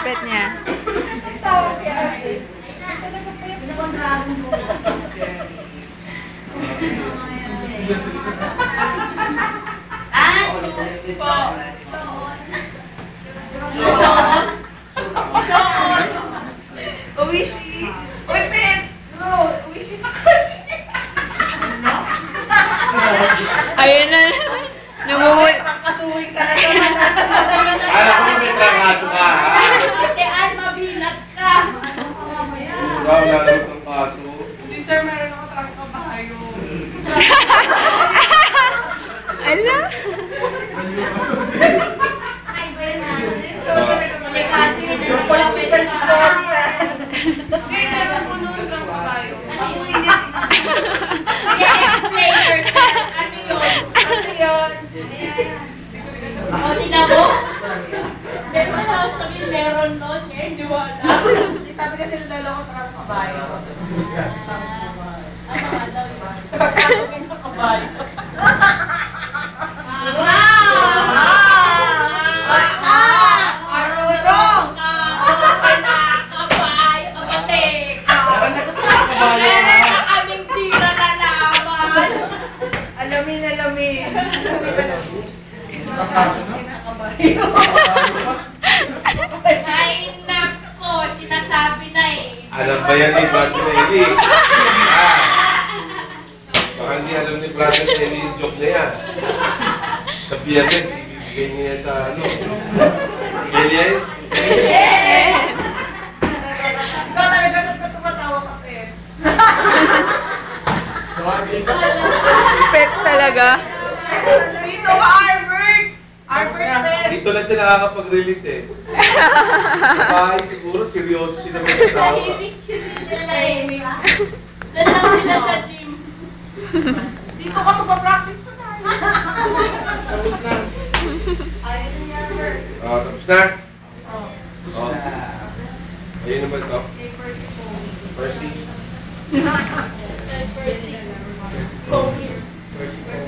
pet niya. Uwishi! Uy, Pet! No! Uwishi pa kasi! Ayun na. Namumul. Kasuhin ka na naman. Alam ko na may trangkaso ka, ha? Tean, mabilat ka. Wala na ng kaso. Hindi, sir, meron ako trangkabayo. Ala? Ay, ba yun na? Delikado yun. Political story, Hindi, meron ko nung trangkabayo. Ano yun? I-explain yourself. Ano yun? Ano yun? O, tingnan mo? Meron na ako sabihin, meron nun. Eh, di wala. Sabi kasi ng lolo ko trangkabayo. Ano nga daw yun? Trangkabayo ng kabayo. Marunong! Kabayo, kabatik. Meron na kaming tira na laban. Alamin, alamin. Trangkaso na? Ay, nako, sinasabi na eh. Alam ba yan ni Brother Eli? Ah. Baka hindi alam ni Brother Eli yung joke na yan. Sa Biyernes, ibibigay niya sa ano. Alien? Ikaw talaga nung tumatawa ka, Pet. Pet talaga. Dito ka, Albert! Albert, Pet! Dito lang siya nakakapag-release eh. Sa bahay siguro, seryoso sila mag-asawa. Tahimik sila eh. Doon lang sila sa gym. Dito ka magpa-practice pa tayo. Tapos na. Ayun na yan, Bert. Tapos na? Oh. Ayun na ba ito? Say first po. Percy? Say first thing.